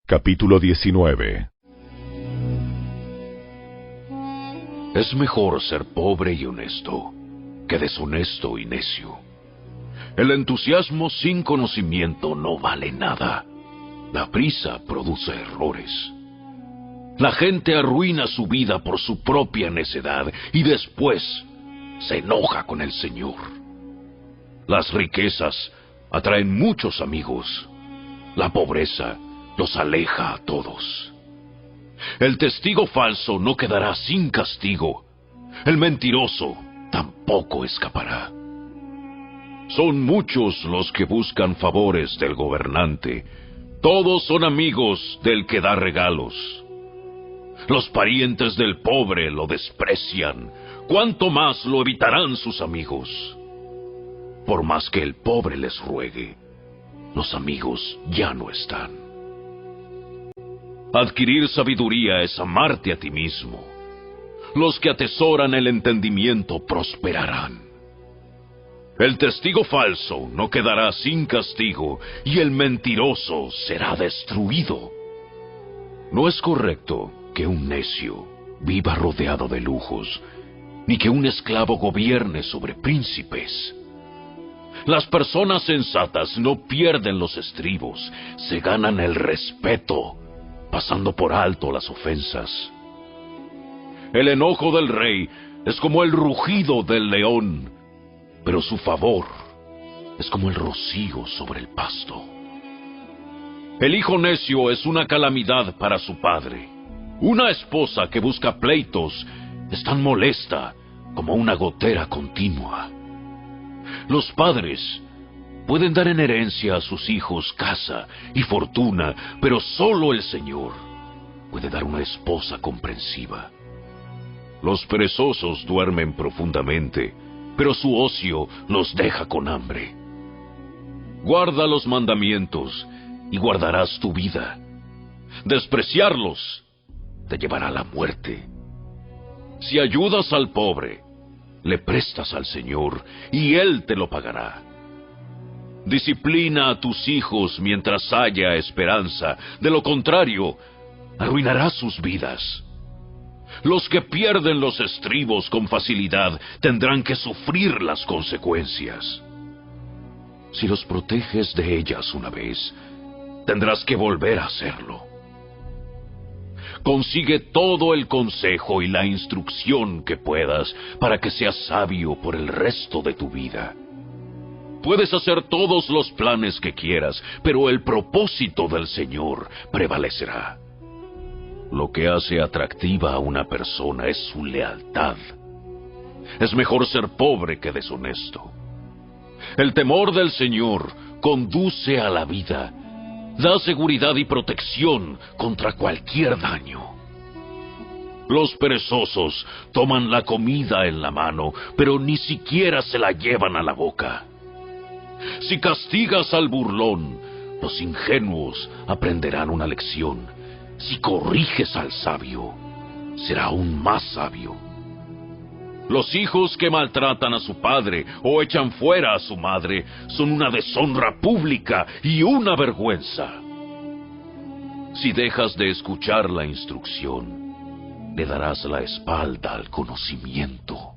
Capítulo 19. Es mejor ser pobre y honesto que deshonesto y necio. El entusiasmo sin conocimiento no vale nada. La prisa produce errores. La gente arruina su vida por su propia necedad y después se enoja con el Señor. Las riquezas atraen muchos amigos. La pobreza los aleja a todos. El testigo falso no quedará sin castigo. El mentiroso tampoco escapará. Son muchos los que buscan favores del gobernante. Todos son amigos del que da regalos. Los parientes del pobre lo desprecian. ¿Cuánto más lo evitarán sus amigos? Por más que el pobre les ruegue, los amigos ya no están. Adquirir sabiduría es amarte a ti mismo. Los que atesoran el entendimiento prosperarán. El testigo falso no quedará sin castigo y el mentiroso será destruido. No es correcto que un necio viva rodeado de lujos, ni que un esclavo gobierne sobre príncipes. Las personas sensatas no pierden los estribos, se ganan el respeto, pasando por alto las ofensas. El enojo del rey es como el rugido del león, pero su favor es como el rocío sobre el pasto. El hijo necio es una calamidad para su padre. Una esposa que busca pleitos es tan molesta como una gotera continua. Los padres pueden dar en herencia a sus hijos casa y fortuna, pero solo el Señor puede dar una esposa comprensiva. Los perezosos duermen profundamente, pero su ocio los deja con hambre. Guarda los mandamientos y guardarás tu vida. Despreciarlos te llevará a la muerte. Si ayudas al pobre, le prestas al Señor y Él te lo pagará. Disciplina a tus hijos mientras haya esperanza, de lo contrario, arruinarás sus vidas. Los que pierden los estribos con facilidad tendrán que sufrir las consecuencias. Si los proteges de ellas una vez, tendrás que volver a hacerlo. Consigue todo el consejo y la instrucción que puedas para que seas sabio por el resto de tu vida. Puedes hacer todos los planes que quieras, pero el propósito del Señor prevalecerá. Lo que hace atractiva a una persona es su lealtad. Es mejor ser pobre que deshonesto. El temor del Señor conduce a la vida. Da seguridad y protección contra cualquier daño. Los perezosos toman la comida en la mano, pero ni siquiera se la llevan a la boca. Si castigas al burlón, los ingenuos aprenderán una lección. Si corriges al sabio, será aún más sabio. Los hijos que maltratan a su padre o echan fuera a su madre son una deshonra pública y una vergüenza. Si dejas de escuchar la instrucción, le darás la espalda al conocimiento.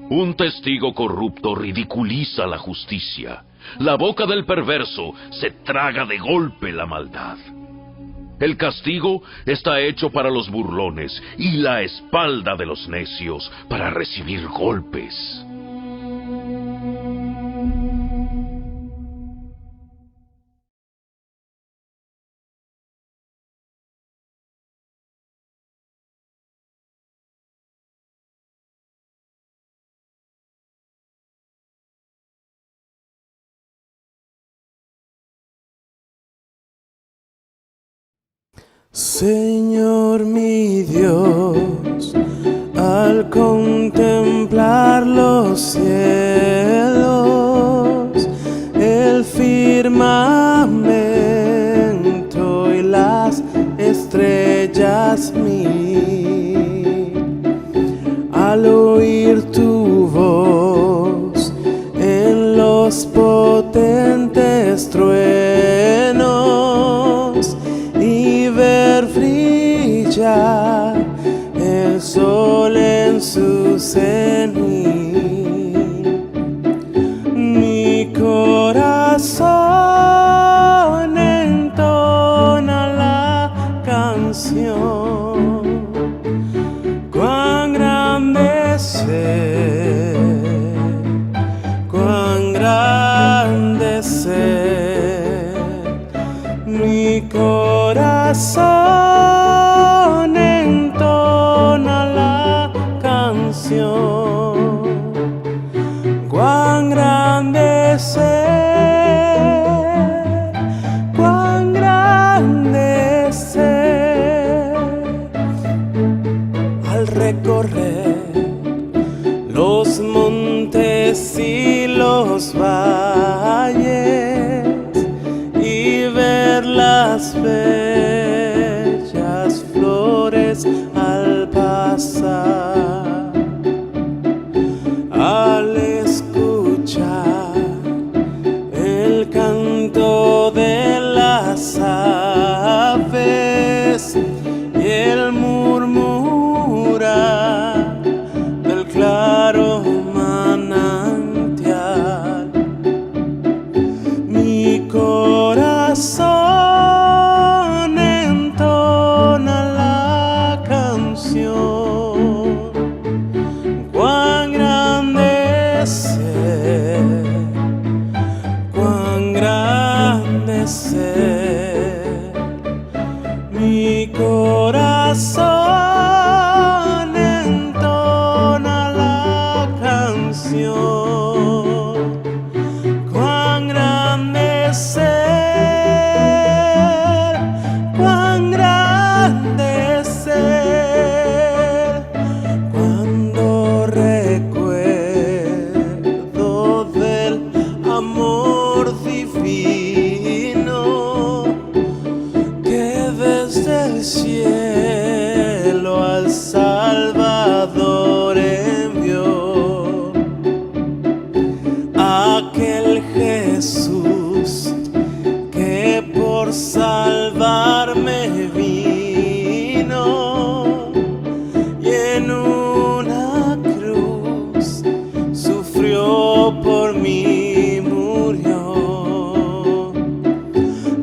Un testigo corrupto ridiculiza la justicia. La boca del perverso se traga de golpe la maldad. El castigo está hecho para los burlones y la espalda de los necios para recibir golpes. Señor mi Dios, al contemplar los cielos, el firmamento y las estrellas al oír tu voz en los potentes truenos brilla el sol en su cenit. Mi corazón entona la canción. Cuán grande es Él, cuán grande es Él. Mi corazón entona la canción. Cuán grande es Él, cuán grande es Él. Al recorrer los montes y los valles y ver las bellas flores al pasar, al escuchar el canto de las aves y el murmurar del claro manantial, mi corazón entona la canción. Cuán grande es Él, cuán grande es Él. Mi corazón entona la canción. Cuán grande es Él, cuán grande es Él. Cuando recuerdo del amor divino que desde el cielo al Salvador envió, aquel Jesús que por salvarme vino y en una cruz sufrió por mí, murió.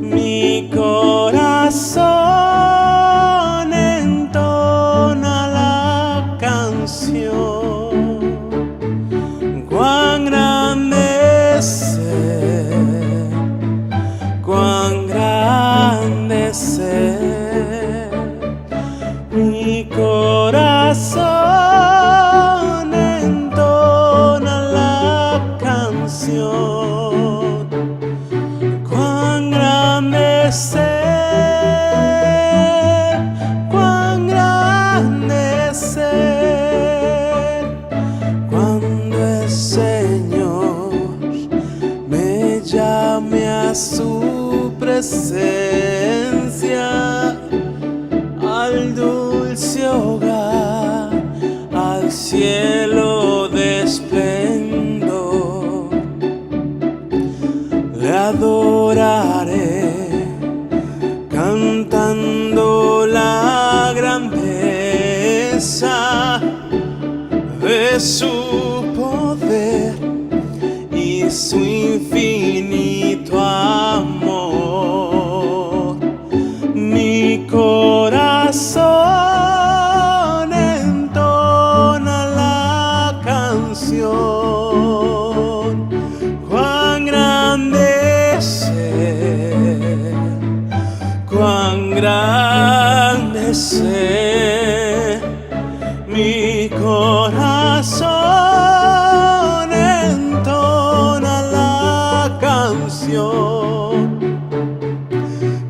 Mi corazón entona la canción. Cuán grande es Él, cuán grande es Él. Mi corazón entona la canción. Cuán grande es Él, cuán grande es Él. Cuando el Señor me llame a su presencia, al dulce hogar, al cielo de esplendor, le adoraré cantando la grandeza de su poder y su infinito amor. Mi corazón entona la canción. Cuán grande es Él, cuán grande es Él. Mi corazón entona la canción.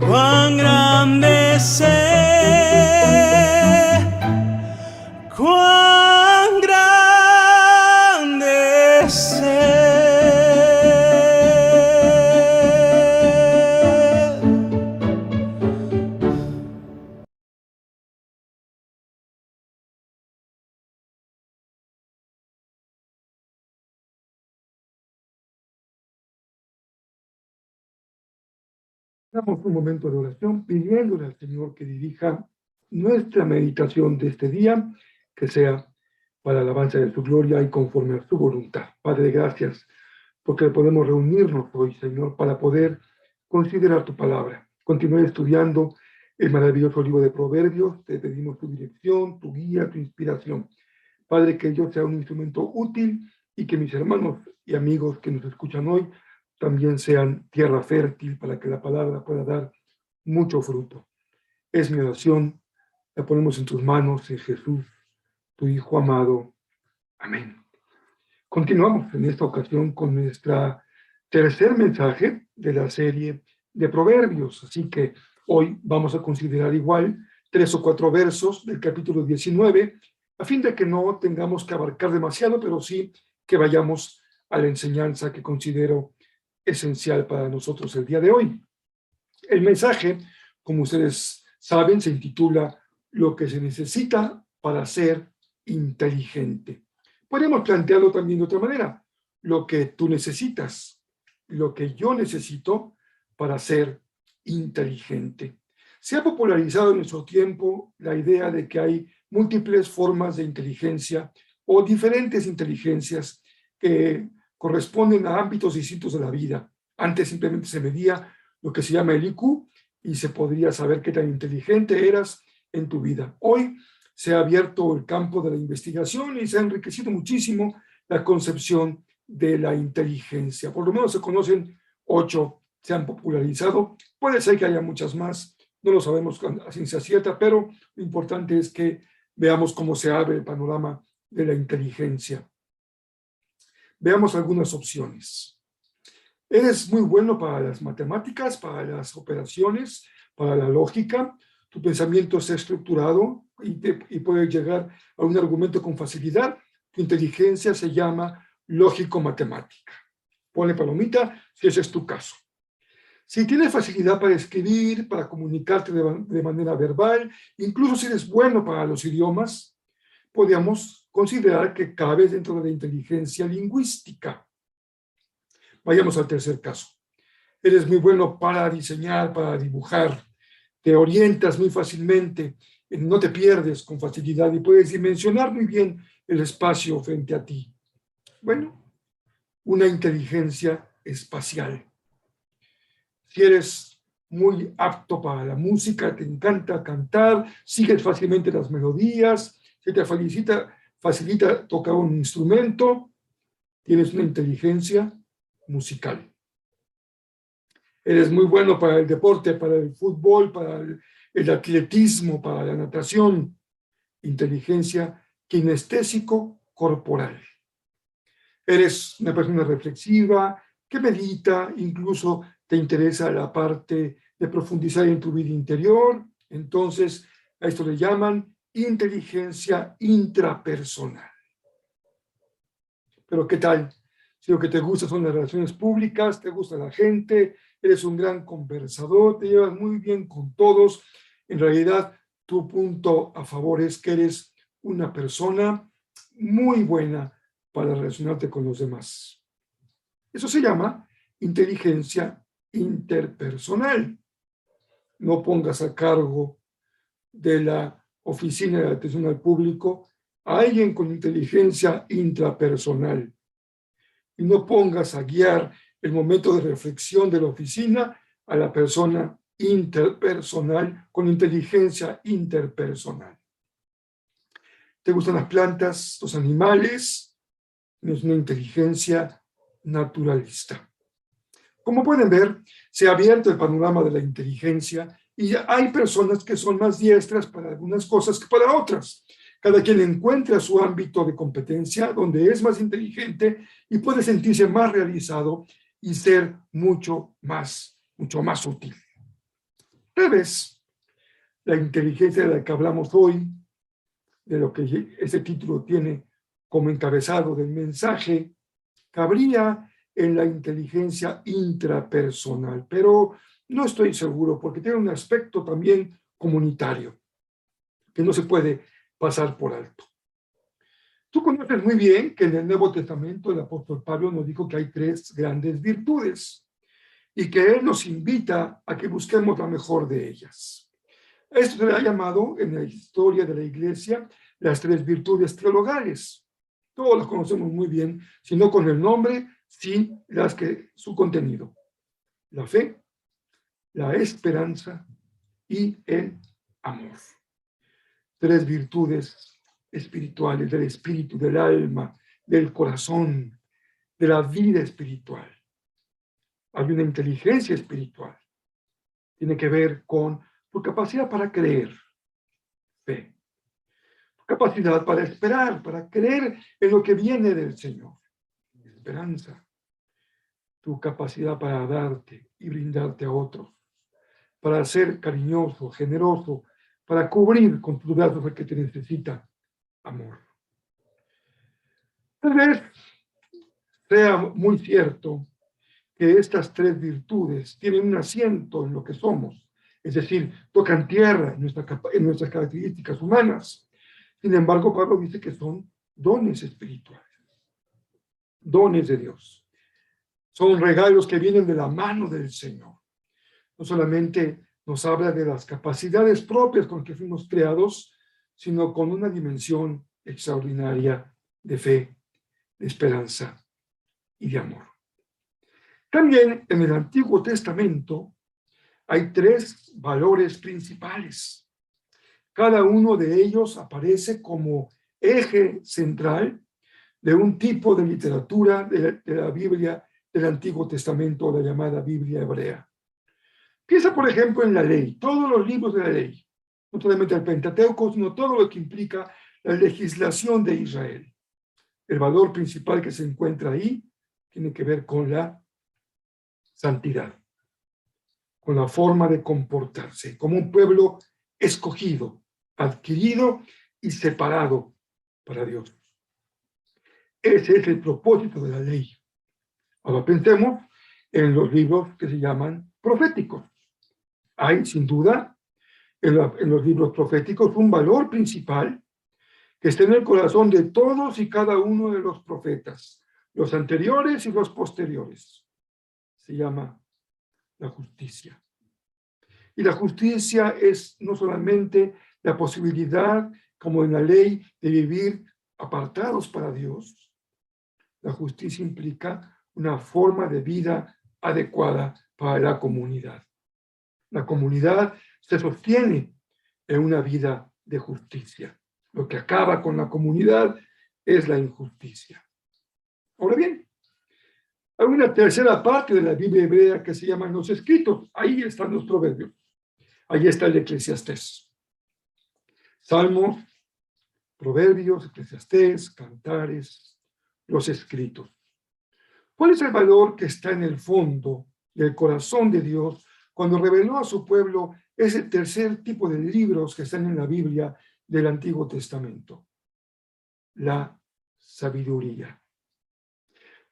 Cuán grande es Él, cuán grande es Él. Damos un momento de oración pidiéndole al Señor que dirija nuestra meditación de este día, que sea para la alabanza de su gloria y conforme a su voluntad. Padre, gracias porque podemos reunirnos hoy, Señor, para poder considerar tu palabra. Continuar estudiando el maravilloso libro de Proverbios. Te pedimos tu dirección, tu guía, tu inspiración. Padre, que yo sea un instrumento útil y que mis hermanos y amigos que nos escuchan hoy también sean tierra fértil para que la palabra pueda dar mucho fruto. Es mi oración, la ponemos en tus manos, en Jesús, tu Hijo amado. Amén. Continuamos en esta ocasión con nuestra tercer mensaje de la serie de Proverbios. Así que hoy vamos a considerar igual 3 o 4 versos del capítulo 19, a fin de que no tengamos que abarcar demasiado, pero sí que vayamos a la enseñanza que considero esencial para nosotros el día de hoy. El mensaje, como ustedes saben, se intitula Lo que se necesita para ser inteligente. Podemos plantearlo también de otra manera. Lo que tú necesitas, lo que yo necesito para ser inteligente. Se ha popularizado en nuestro tiempo la idea de que hay múltiples formas de inteligencia o diferentes inteligencias que corresponden a ámbitos distintos de la vida. Antes simplemente se medía lo que se llama el IQ y se podría saber qué tan inteligente eras en tu vida. Hoy se ha abierto el campo de la investigación y se ha enriquecido muchísimo la concepción de la inteligencia. Por lo menos se conocen 8, se han popularizado. Puede ser que haya muchas más, no lo sabemos a ciencia cierta, pero lo importante es que veamos cómo se abre el panorama de la inteligencia. Veamos algunas opciones. Eres muy bueno para las matemáticas, para las operaciones, para la lógica. Tu pensamiento está estructurado y puede llegar a un argumento con facilidad. Tu inteligencia se llama lógico-matemática. Ponle palomita si ese es tu caso. Si tienes facilidad para escribir, para comunicarte de manera verbal, incluso si eres bueno para los idiomas, podríamos considerar que cabes dentro de la inteligencia lingüística. Vayamos al tercer caso. Eres muy bueno para diseñar, para dibujar. Te orientas muy fácilmente, no te pierdes con facilidad y puedes dimensionar muy bien el espacio frente a ti. Bueno, una inteligencia espacial. Si eres muy apto para la música, te encanta cantar, sigues fácilmente las melodías, se te facilita tocar un instrumento, tienes una inteligencia musical. Eres muy bueno para el deporte, para el fútbol, para el atletismo, para la natación. Inteligencia kinestésico-corporal. Eres una persona reflexiva, que medita, incluso te interesa la parte de profundizar en tu vida interior. Entonces, a esto le llaman inteligencia intrapersonal. Pero ¿qué tal? Si lo que te gusta son las relaciones públicas, te gusta la gente, eres un gran conversador, te llevas muy bien con todos. En realidad, tu punto a favor es que eres una persona muy buena para relacionarte con los demás. Eso se llama inteligencia interpersonal. No pongas a cargo de la oficina de atención al público a alguien con inteligencia intrapersonal. Y no pongas a guiar el momento de reflexión de la oficina a la persona interpersonal con inteligencia interpersonal. ¿Te gustan las plantas, los animales? Es una inteligencia naturalista. Como pueden ver, se ha abierto el panorama de la inteligencia y hay personas que son más diestras para algunas cosas que para otras. Cada quien encuentra su ámbito de competencia donde es más inteligente y puede sentirse más realizado y ser mucho más útil. Tal vez la inteligencia de la que hablamos hoy, de lo que ese título tiene como encabezado del mensaje, cabría en la inteligencia intrapersonal, pero no estoy seguro porque tiene un aspecto también comunitario que no se puede pasar por alto. Tú conoces muy bien que en el Nuevo Testamento el apóstol Pablo nos dijo que hay 3 grandes virtudes y que él nos invita a que busquemos la mejor de ellas. Esto se le ha llamado en la historia de la Iglesia las 3 virtudes teologales. Todos las conocemos muy bien, si no con el nombre, sí su contenido. La fe, la esperanza y el amor. 3 virtudes espirituales del espíritu, del alma, del corazón, de la vida espiritual. Hay una inteligencia espiritual. Tiene que ver con tu capacidad para creer, fe. Tu capacidad para esperar, para creer en lo que viene del Señor, esperanza. Tu capacidad para darte y brindarte a otros, para ser cariñoso, generoso, para cubrir con tus brazos al que te necesita, amor. Tal vez sea muy cierto que estas 3 virtudes tienen un asiento en lo que somos, es decir, tocan tierra en nuestras características humanas. Sin embargo, Pablo dice que son dones espirituales, dones de Dios. Son regalos que vienen de la mano del Señor. No solamente nos habla de las capacidades propias con que fuimos creados, sino con una dimensión extraordinaria de fe, de esperanza y de amor. También en el Antiguo Testamento hay 3 valores principales. Cada uno de ellos aparece como eje central de un tipo de literatura de la Biblia del Antiguo Testamento, la llamada Biblia hebrea. Piensa, por ejemplo, en la ley, todos los libros de la ley, no solamente el Pentateuco, sino todo lo que implica la legislación de Israel. El valor principal que se encuentra ahí tiene que ver con la santidad, con la forma de comportarse, como un pueblo escogido, adquirido y separado para Dios. Ese es el propósito de la ley. Ahora pensemos en los libros que se llaman proféticos. Hay, sin duda, en los libros proféticos un valor principal que está en el corazón de todos y cada uno de los profetas, los anteriores y los posteriores. Se llama la justicia. Y la justicia es no solamente la posibilidad, como en la ley, de vivir apartados para Dios. La justicia implica una forma de vida adecuada para la comunidad. La comunidad se sostiene en una vida de justicia. Lo que acaba con la comunidad es la injusticia. Ahora bien, hay una tercera parte de la Biblia hebrea que se llaman los escritos. Ahí están los proverbios. Ahí está el Eclesiastés. Salmos, proverbios, Eclesiastés, cantares, los escritos. ¿Cuál es el valor que está en el fondo del corazón de Dios cuando reveló a su pueblo ese tercer tipo de libros que están en la Biblia del Antiguo Testamento? La sabiduría.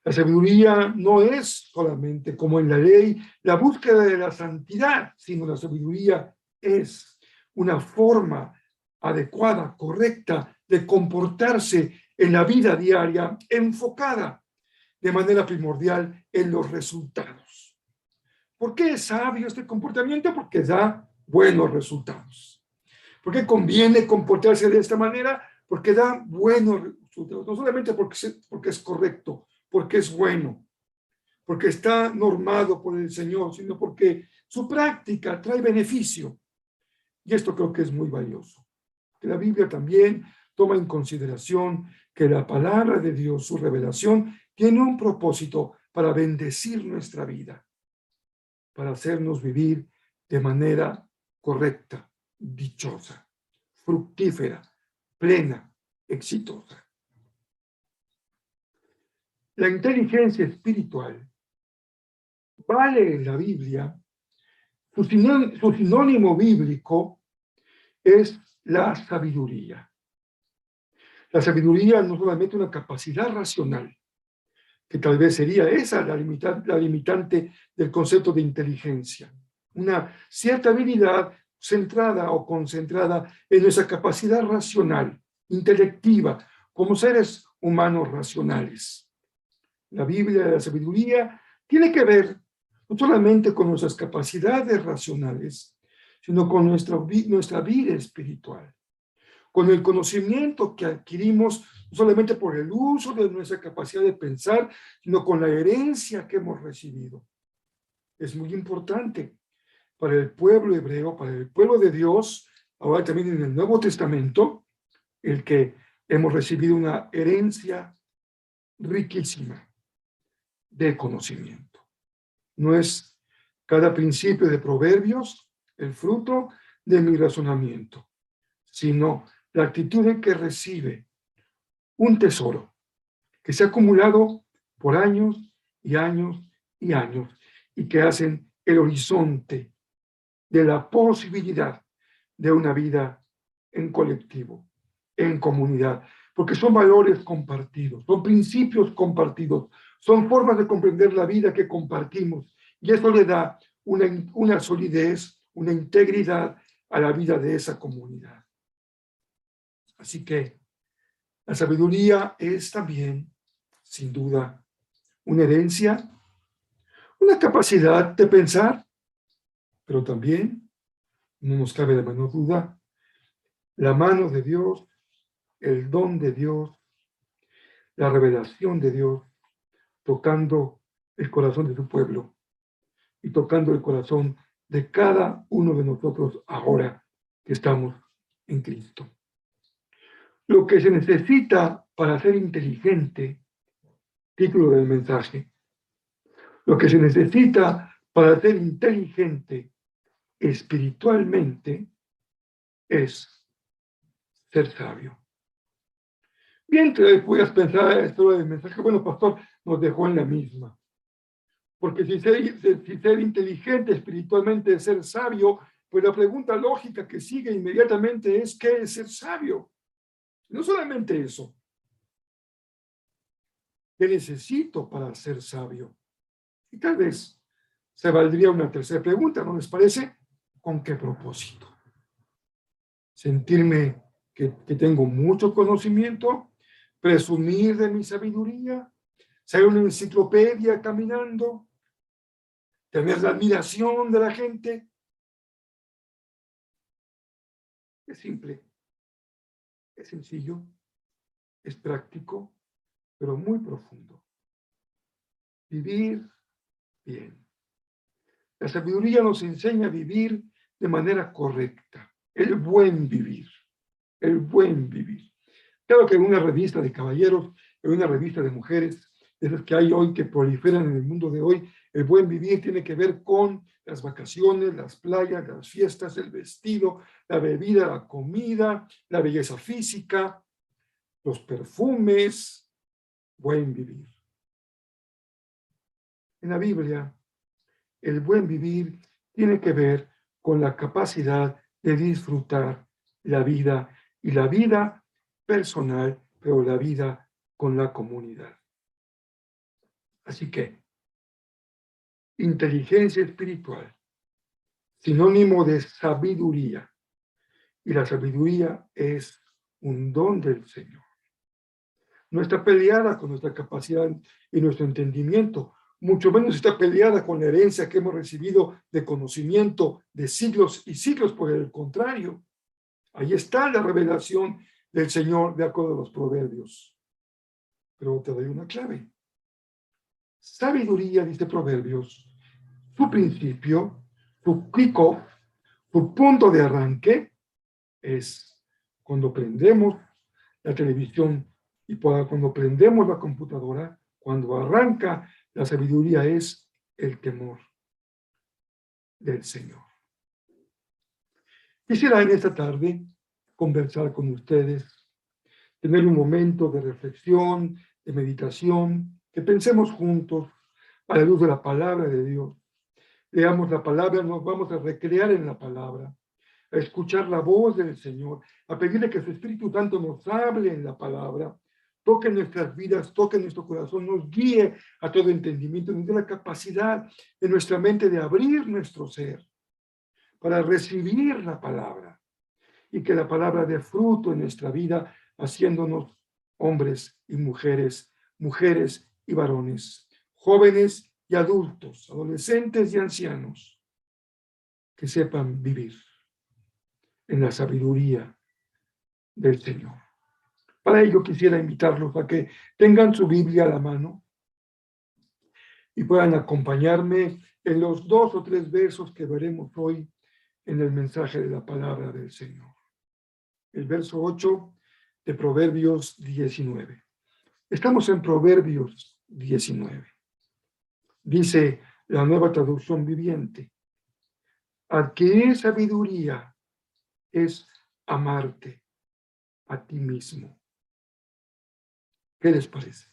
La sabiduría no es solamente, como en la ley, la búsqueda de la santidad, sino la sabiduría es una forma adecuada, correcta, de comportarse en la vida diaria, enfocada de manera primordial en los resultados. ¿Por qué es sabio este comportamiento? Porque da buenos resultados. ¿Por qué conviene comportarse de esta manera? Porque da buenos resultados. No solamente porque es correcto, porque es bueno, porque está normado por el Señor, sino porque su práctica trae beneficio. Y esto creo que es muy valioso. Que la Biblia también toma en consideración que la palabra de Dios, su revelación, tiene un propósito para bendecir nuestra vida, para hacernos vivir de manera correcta, dichosa, fructífera, plena, exitosa. La inteligencia espiritual vale en la Biblia, su sinónimo bíblico es la sabiduría. La sabiduría no es solamente una capacidad racional, que tal vez sería esa la limitante del concepto de inteligencia. Una cierta habilidad centrada o concentrada en nuestra capacidad racional, intelectiva, como seres humanos racionales. La Biblia de la sabiduría tiene que ver no solamente con nuestras capacidades racionales, sino con nuestra vida espiritual, con el conocimiento que adquirimos, no solamente por el uso de nuestra capacidad de pensar, sino con la herencia que hemos recibido. Es muy importante para el pueblo hebreo, para el pueblo de Dios, ahora también en el Nuevo Testamento, el que hemos recibido una herencia riquísima de conocimiento. No es cada principio de Proverbios el fruto de mi razonamiento, sino la actitud de que recibe un tesoro que se ha acumulado por años y años y años y que hacen el horizonte de la posibilidad de una vida en colectivo, en comunidad, porque son valores compartidos, son principios compartidos, son formas de comprender la vida que compartimos, y eso le da una solidez, una integridad a la vida de esa comunidad. Así que la sabiduría es también, sin duda, una herencia, una capacidad de pensar, pero también, no nos cabe la menor duda, la mano de Dios, el don de Dios, la revelación de Dios, tocando el corazón de su pueblo y tocando el corazón de cada uno de nosotros ahora que estamos en Cristo. Lo que se necesita para ser inteligente, título del mensaje, lo que se necesita para ser inteligente espiritualmente es ser sabio. Bien, te puedes pensar esto del mensaje, bueno, pastor, nos dejó en la misma. Porque si ser inteligente espiritualmente es ser sabio, pues la pregunta lógica que sigue inmediatamente es, ¿qué es ser sabio? No solamente eso. ¿Qué necesito para ser sabio? Y tal vez se valdría una tercera pregunta, ¿no les parece? ¿Con qué propósito? Sentirme que tengo mucho conocimiento, presumir de mi sabiduría, ser una enciclopedia caminando, tener la admiración de la gente. Es simple, es sencillo, es práctico, pero muy profundo. Vivir bien. La sabiduría nos enseña a vivir de manera correcta, el buen vivir, el buen vivir. Claro que en una revista de caballeros, en una revista de mujeres, esas que hay hoy que proliferan en el mundo de hoy, el buen vivir tiene que ver con las vacaciones, las playas, las fiestas, el vestido, la bebida, la comida, la belleza física, los perfumes, buen vivir. En la Biblia, el buen vivir tiene que ver con la capacidad de disfrutar la vida y la vida personal, pero la vida con la comunidad. Así que, inteligencia espiritual, sinónimo de sabiduría, y la sabiduría es un don del Señor. No está peleada con nuestra capacidad y nuestro entendimiento, mucho menos está peleada con la herencia que hemos recibido de conocimiento de siglos y siglos, por el contrario. Ahí está la revelación del Señor de acuerdo a los proverbios. Pero te doy una clave. Sabiduría, dice Proverbios, su principio, su pico, su punto de arranque es cuando prendemos la televisión y cuando prendemos la computadora, cuando arranca la sabiduría es el temor del Señor. Quisiera en esta tarde conversar con ustedes, tener un momento de reflexión, de meditación, que pensemos juntos a la luz de la palabra de Dios. Leamos la palabra, nos vamos a recrear en la palabra, a escuchar la voz del Señor, a pedirle que su Espíritu Santo nos hable en la palabra, toque nuestras vidas, toque nuestro corazón, nos guíe a todo entendimiento, nos dé la capacidad en nuestra mente de abrir nuestro ser para recibir la palabra y que la palabra dé fruto en nuestra vida, haciéndonos hombres y mujeres, mujeres y varones, jóvenes y adultos, adolescentes y ancianos, que sepan vivir en la sabiduría del Señor. Para ello quisiera invitarlos a que tengan su Biblia a la mano y puedan acompañarme en los 2 o 3 versos que veremos hoy en el mensaje de la palabra del Señor. El verso 8 de Proverbios 19. Estamos en Proverbios 19. Dice la Nueva Traducción Viviente: adquirir sabiduría es amarte a ti mismo. ¿Qué les parece?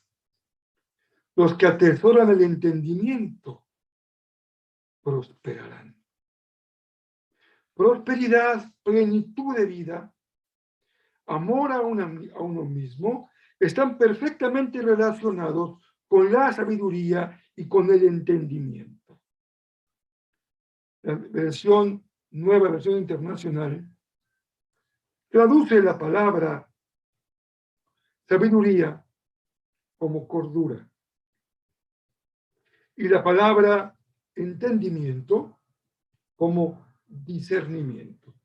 Los que atesoran el entendimiento prosperarán. Prosperidad, plenitud de vida, amor a uno mismo, están perfectamente relacionados con la sabiduría y con el entendimiento. La nueva versión internacional, traduce la palabra sabiduría como cordura y la palabra entendimiento como discernimiento.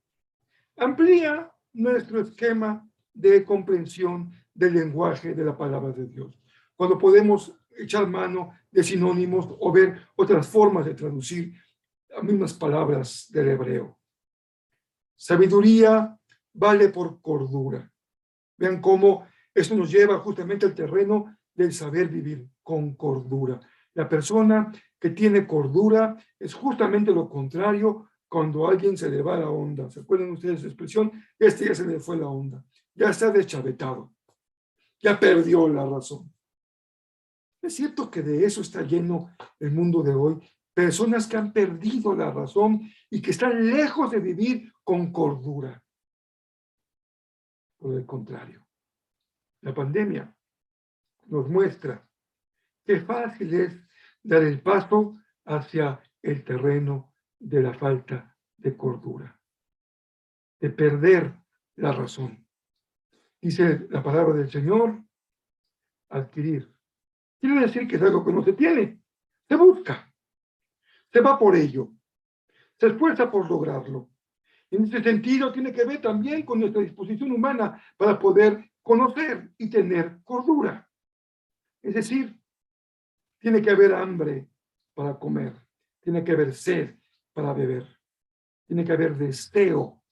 Amplía nuestro esquema de comprensión del lenguaje de la palabra de Dios, cuando podemos echar mano de sinónimos o ver otras formas de traducir las mismas palabras del hebreo. Sabiduría vale por cordura. Vean cómo esto nos lleva justamente al terreno del saber vivir con cordura. La persona que tiene cordura es justamente lo contrario cuando a alguien se le va la onda. ¿Se acuerdan ustedes de esa expresión? Ya se le fue la onda. Ya está deschavetado. Ya perdió la razón. Es cierto que de eso está lleno el mundo de hoy. Personas que han perdido la razón y que están lejos de vivir con cordura. Por el contrario, la pandemia nos muestra qué fácil es dar el paso hacia el terreno de la falta de cordura, de perder la razón. Dice la palabra del Señor, adquirir. Quiere decir que es algo que no se tiene, se busca, se va por ello, se esfuerza por lograrlo. En ese sentido, tiene que ver también con nuestra disposición humana para poder conocer y tener cordura. Es decir, tiene que haber hambre para comer, tiene que haber sed para beber, tiene que haber deseo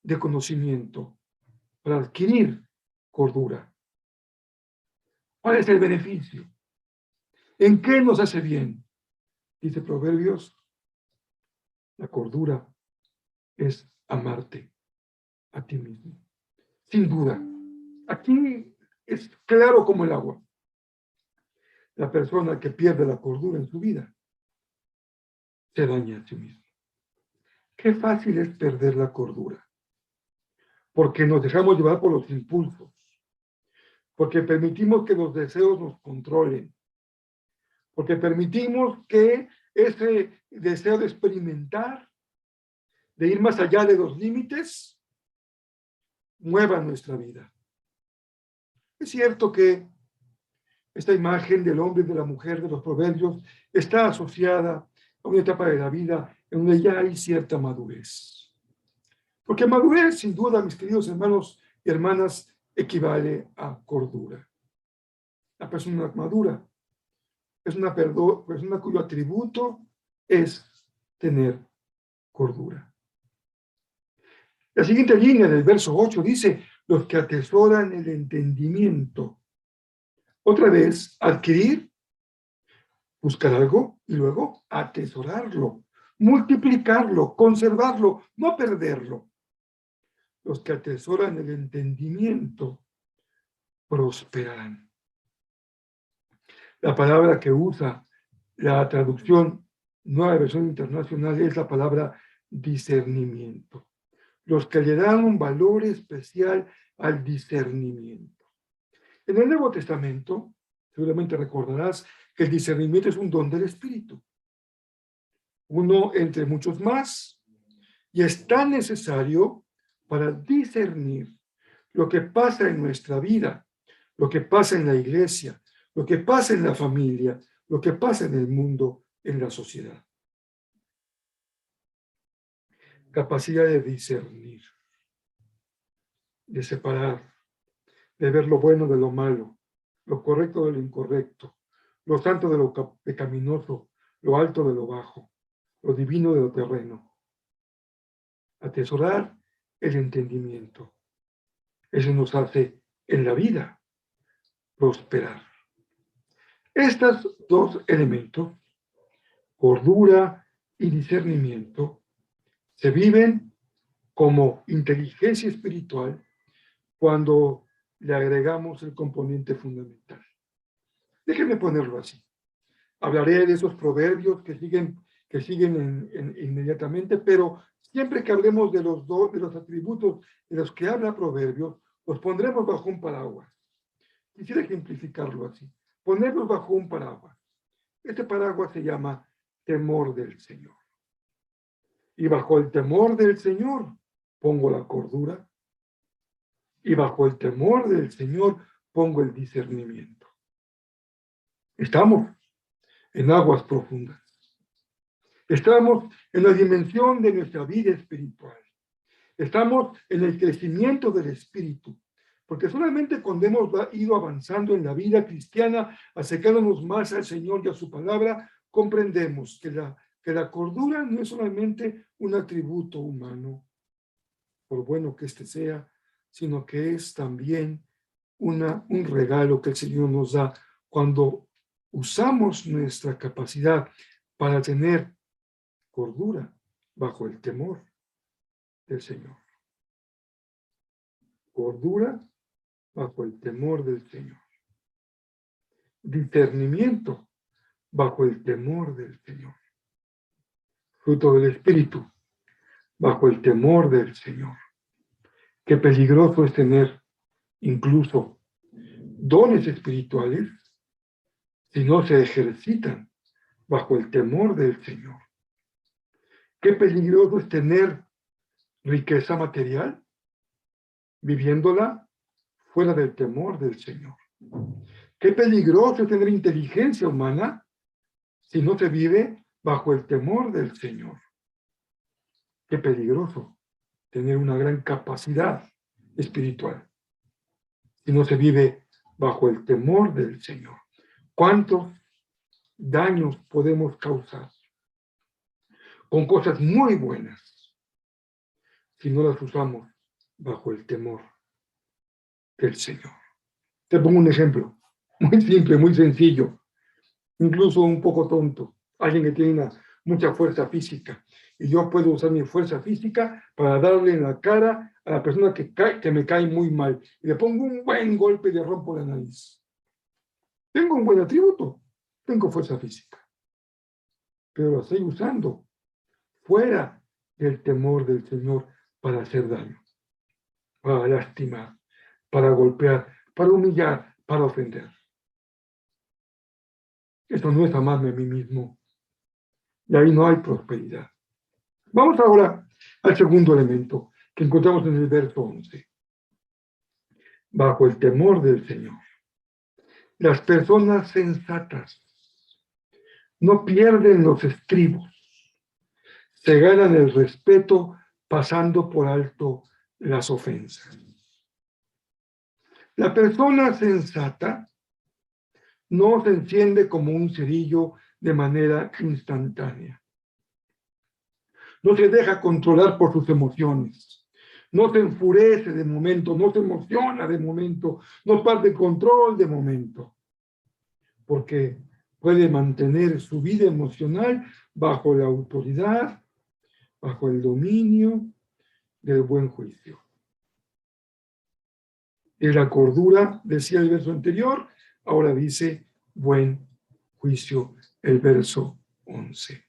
de conocimiento para adquirir cordura. ¿Cuál es el beneficio? ¿En qué nos hace bien? Dice Proverbios, la cordura es amarte a ti mismo. Sin duda, aquí es claro como el agua. La persona que pierde la cordura en su vida se daña a sí mismo. Qué fácil es perder la cordura, porque nos dejamos llevar por los impulsos, porque permitimos que los deseos nos controlen, porque permitimos que ese deseo de experimentar, de ir más allá de los límites, mueva nuestra vida. Es cierto que esta imagen del hombre y de la mujer de los proverbios está asociada a una etapa de la vida en donde ya hay cierta madurez. Porque madurez, sin duda, mis queridos hermanos y hermanas, equivale a cordura. La persona madura es una persona cuyo atributo es tener cordura. La siguiente línea del verso 8 dice, los que atesoran el entendimiento. Otra vez, adquirir, buscar algo y luego atesorarlo, multiplicarlo, conservarlo, no perderlo. Los que atesoran el entendimiento prosperarán. La palabra que usa la traducción Nueva Versión Internacional es la palabra discernimiento. Los que le dan un valor especial al discernimiento. En el Nuevo Testamento, seguramente recordarás que el discernimiento es un don del Espíritu. Uno entre muchos más, y es tan necesario para discernir lo que pasa en nuestra vida, lo que pasa en la iglesia, lo que pasa en la familia, lo que pasa en el mundo, en la sociedad. capacidad de discernir, de separar, de ver lo bueno de lo malo, lo correcto de lo incorrecto, lo santo de lo pecaminoso, lo alto de lo bajo, lo divino de lo terreno. Atesorar el entendimiento. Eso nos hace en la vida prosperar. Estos dos elementos, cordura y discernimiento, se viven como inteligencia espiritual cuando le agregamos el componente fundamental. Déjenme ponerlo así. Hablaré de esos proverbios que siguen inmediatamente, pero siempre que hablemos de los atributos de los que habla Proverbios, los pondremos bajo un paraguas. Quisiera ejemplificarlo así. Ponerlos bajo un paraguas. Este paraguas se llama temor del Señor. Y bajo el temor del Señor pongo la cordura. Y bajo el temor del Señor pongo el discernimiento. Estamos en aguas profundas. Estamos en la dimensión de nuestra vida espiritual. Estamos en el crecimiento del espíritu. Porque solamente cuando hemos ido avanzando en la vida cristiana, acercándonos más al Señor y a su palabra, comprendemos que la cordura no es solamente un atributo humano, por bueno que éste sea, sino que es también un regalo que el Señor nos da cuando usamos nuestra capacidad para tener cordura bajo el temor del Señor. Cordura bajo el temor del Señor. Discernimiento bajo el temor del Señor. Fruto del Espíritu bajo el temor del Señor. Qué peligroso es tener incluso dones espirituales si no se ejercitan bajo el temor del Señor. Qué peligroso es tener riqueza material viviéndola fuera del temor del Señor. Qué peligroso es tener inteligencia humana si no se vive bajo el temor del Señor. Qué peligroso tener una gran capacidad espiritual si no se vive bajo el temor del Señor. ¿Cuántos daños podemos causar con cosas muy buenas si no las usamos bajo el temor del Señor? Te pongo un ejemplo muy simple, muy sencillo, incluso un poco tonto. Alguien que tiene mucha fuerza física y yo puedo usar mi fuerza física para darle en la cara a la persona que me cae muy mal y le pongo un buen golpe y le rompo la nariz. Tengo un buen atributo, tengo fuerza física, pero la estoy usando fuera del temor del Señor para hacer daño, para lastimar, para golpear, para humillar, para ofender. Eso no es amarme a mí mismo. Y ahí no hay prosperidad. Vamos ahora al segundo elemento que encontramos en el verso 11. Bajo el temor del Señor. Las personas sensatas no pierden los estribos. Se ganan el respeto pasando por alto las ofensas. La persona sensata no se enciende como un cerillo de manera instantánea. No se deja controlar por sus emociones. No se enfurece de momento, no se emociona de momento, no pierde control de momento. Porque puede mantener su vida emocional bajo la autoridad, bajo el dominio del buen juicio. De la cordura, decía el verso anterior, ahora dice buen juicio, el verso 11.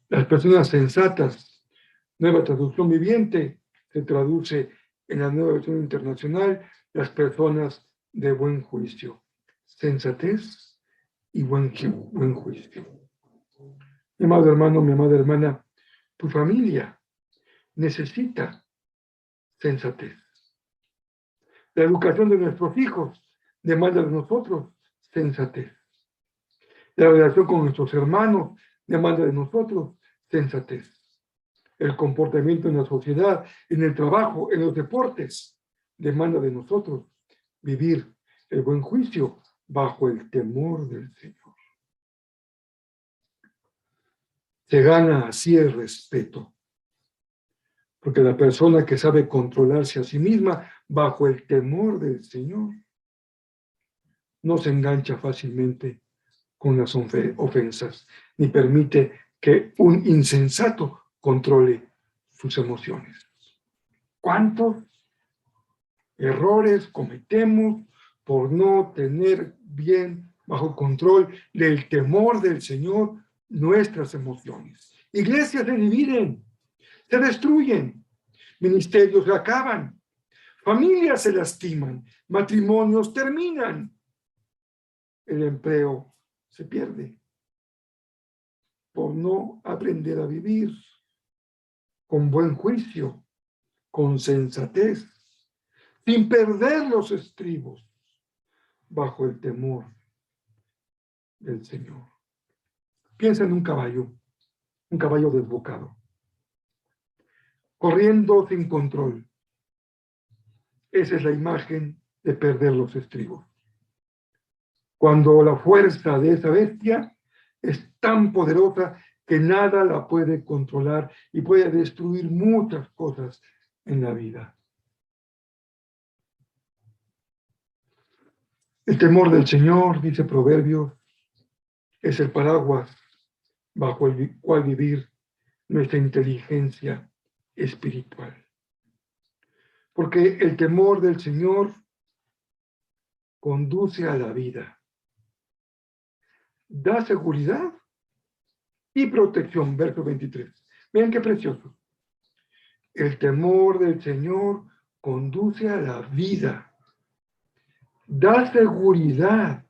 Las personas sensatas, nueva traducción viviente, se traduce en la nueva versión internacional, las personas de buen juicio, sensatez y buen juicio. Mi amado hermano, mi amada hermana, tu familia necesita sensatez. La educación de nuestros hijos demanda de nosotros sensatez. La relación con nuestros hermanos demanda de nosotros sensatez. el comportamiento en la sociedad, en el trabajo, en los deportes, demanda de nosotros vivir el buen juicio bajo el temor del Señor. Se gana así el respeto, porque la persona que sabe controlarse a sí misma bajo el temor del Señor no se engancha fácilmente con las ofensas, ni permite que un insensato controle sus emociones. ¿Cuántos errores cometemos por no tener bien bajo control del temor del Señor nuestras emociones? Iglesias se dividen, se destruyen, ministerios se acaban, familias se lastiman, matrimonios terminan, el empleo se pierde por no aprender a vivir con buen juicio, con sensatez, sin perder los estribos, bajo el temor del Señor. Piensa en un caballo desbocado, corriendo sin control. Esa es la imagen de perder los estribos. Cuando la fuerza de esa bestia es tan poderosa que nada la puede controlar y puede destruir muchas cosas en la vida. El temor del Señor, dice Proverbios, es el paraguas bajo el cual vivir nuestra inteligencia espiritual. Porque el temor del Señor conduce a la vida, da seguridad y protección. Verso 23. Vean qué precioso. El temor del Señor conduce a la vida, da seguridad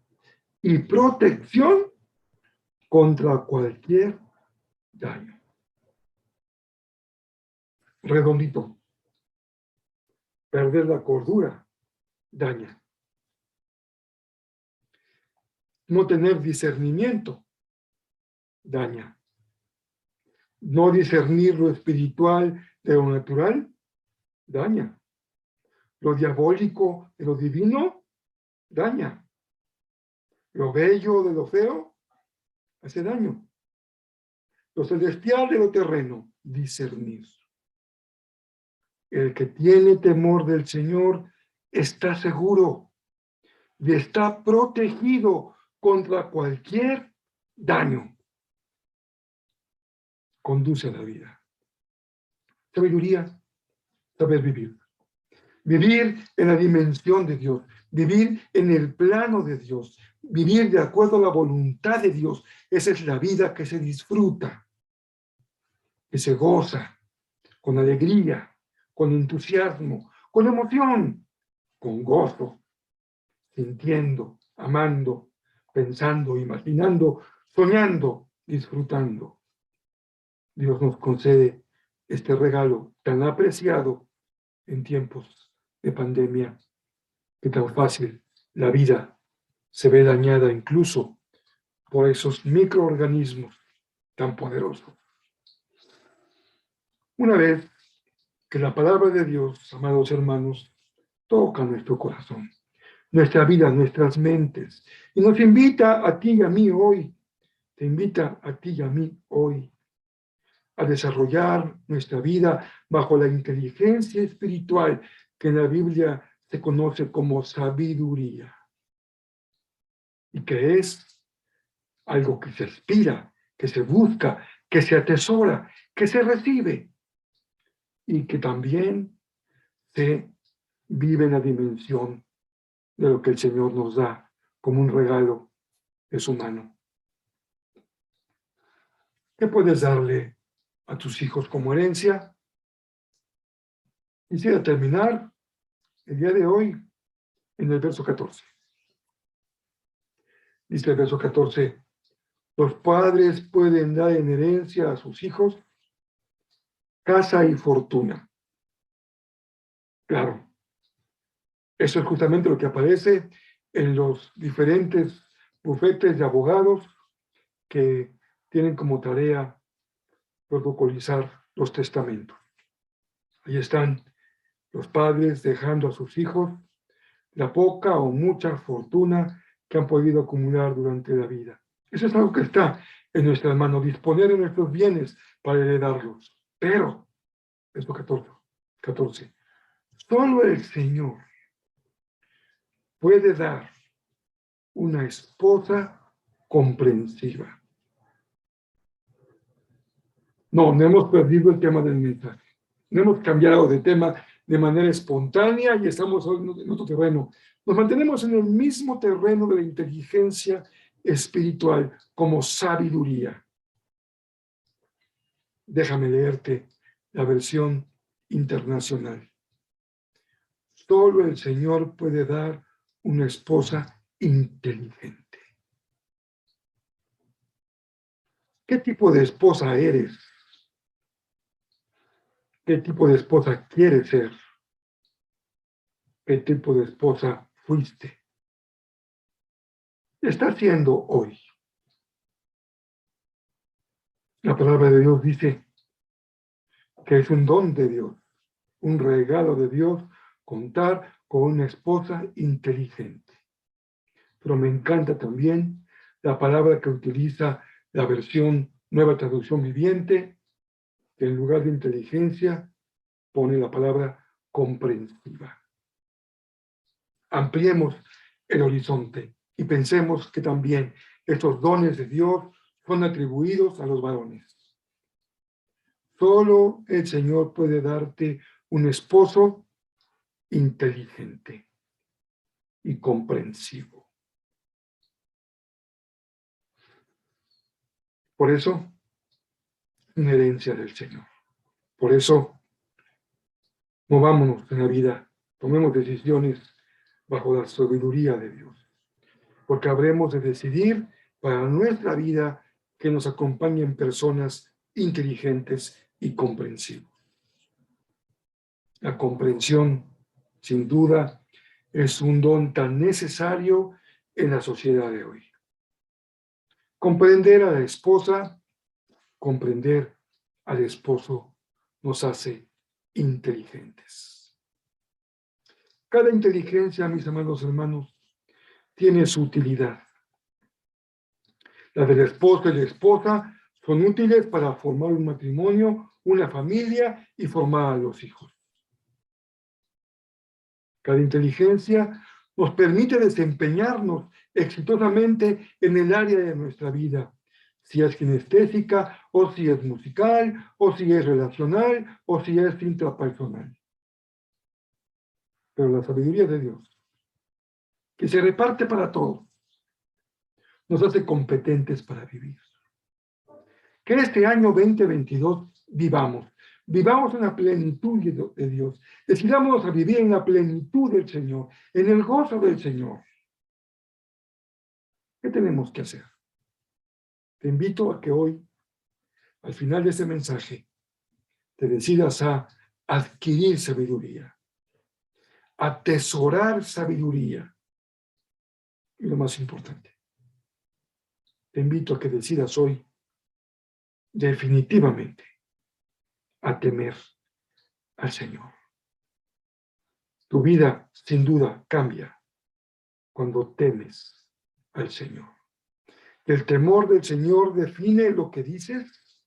y protección contra cualquier daño. Redondito. Perder la cordura daña. No tener discernimiento daña. No discernir lo espiritual de lo natural daña. Lo diabólico de lo divino daña. Lo bello de lo feo hace daño. Lo celestial de lo terreno, discernir. El que tiene temor del Señor está seguro y está protegido contra cualquier daño. Conduce a la vida. Sabiduría, saber vivir. Vivir en la dimensión de Dios, vivir en el plano de Dios, vivir de acuerdo a la voluntad de Dios. Esa es la vida que se disfruta, que se goza, con alegría, con entusiasmo, con emoción, con gozo, sintiendo, amando, pensando, imaginando, soñando, disfrutando. Dios nos concede este regalo tan apreciado en tiempos de pandemia, que tan fácil la vida se ve dañada incluso por esos microorganismos tan poderosos. Una vez que la palabra de Dios, amados hermanos, toca nuestro corazón, nuestra vida, nuestras mentes, y nos invita a ti y a mí hoy, te invita a ti y a mí hoy, a desarrollar nuestra vida bajo la inteligencia espiritual que en la Biblia se conoce como sabiduría, y que es algo que se aspira, que se busca, que se atesora, que se recibe, y que también se vive en la dimensión de lo que el Señor nos da como un regalo de su mano. ¿Qué puedes darle a tus hijos como herencia? Quisiera terminar el día de hoy en el verso 14. Dice el verso 14, los padres pueden dar en herencia a sus hijos casa y fortuna. Claro, eso es justamente lo que aparece en los diferentes bufetes de abogados que tienen como tarea protocolizar los testamentos. Ahí están los padres dejando a sus hijos la poca o mucha fortuna que han podido acumular durante la vida. Eso es algo que está en nuestras manos, disponer de nuestros bienes para heredarlos. Pero, verso 14, solo el Señor puede dar una esposa comprensiva. No hemos perdido el tema del mensaje. No hemos cambiado de tema de manera espontánea y estamos en otro terreno. Nos mantenemos en el mismo terreno de la inteligencia espiritual como sabiduría. Déjame leerte la versión internacional. Solo el Señor puede dar una esposa inteligente. ¿Qué tipo de esposa eres? ¿Qué tipo de esposa quieres ser? ¿Qué tipo de esposa fuiste? ¿Qué estás siendo hoy? La palabra de Dios dice que es un don de Dios, un regalo de Dios, contar con una esposa inteligente. Pero me encanta también la palabra que utiliza la versión Nueva Traducción Viviente, que en lugar de inteligencia pone la palabra comprensiva. Ampliemos el horizonte y pensemos que también estos dones de Dios son atribuidos a los varones. Solo el Señor puede darte un esposo inteligente y comprensivo. Por eso, una herencia del Señor. Por eso, movámonos en la vida, tomemos decisiones bajo la sabiduría de Dios. Porque habremos de decidir para nuestra vida que nos acompañen personas inteligentes y comprensivas. La comprensión, sin duda, es un don tan necesario en la sociedad de hoy. Comprender a la esposa, comprender al esposo nos hace inteligentes. Cada inteligencia, mis amados hermanos, tiene su utilidad. La del esposo y la esposa son útiles para formar un matrimonio, una familia y formar a los hijos. Cada inteligencia nos permite desempeñarnos exitosamente en el área de nuestra vida, si es kinestésica, o si es musical, o si es relacional, o si es intrapersonal. Pero la sabiduría de Dios, que se reparte para todos, nos hace competentes para vivir. Que este año 2022 vivamos en la plenitud de Dios. Decidamos a vivir en la plenitud del Señor, en el gozo del Señor. ¿Qué tenemos que hacer? Te invito a que hoy, al final de este mensaje, te decidas a adquirir sabiduría, a atesorar sabiduría. Y lo más importante, te invito a que decidas hoy definitivamente a temer al Señor. Tu vida, sin duda, cambia cuando temes al Señor. El temor del Señor define lo que dices,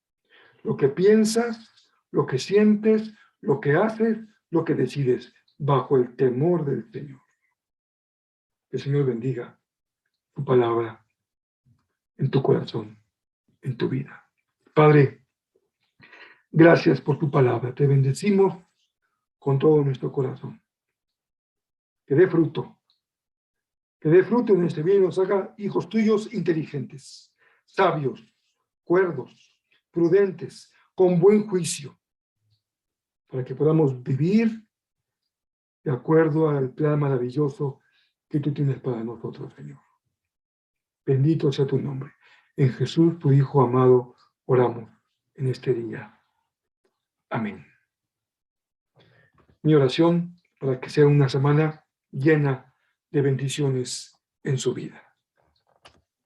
lo que piensas, lo que sientes, lo que haces, lo que decides, bajo el temor del Señor. Que el Señor bendiga tu palabra en tu corazón, en tu vida. Padre, gracias por tu palabra. Te bendecimos con todo nuestro corazón. Que dé fruto. Que dé fruto en este bien y nos haga hijos tuyos inteligentes, sabios, cuerdos, prudentes, con buen juicio, para que podamos vivir de acuerdo al plan maravilloso que tú tienes para nosotros, Señor. Bendito sea tu nombre. En Jesús, tu Hijo amado, oramos en este día. Amén. Mi oración para que sea una semana llena de bendiciones en su vida.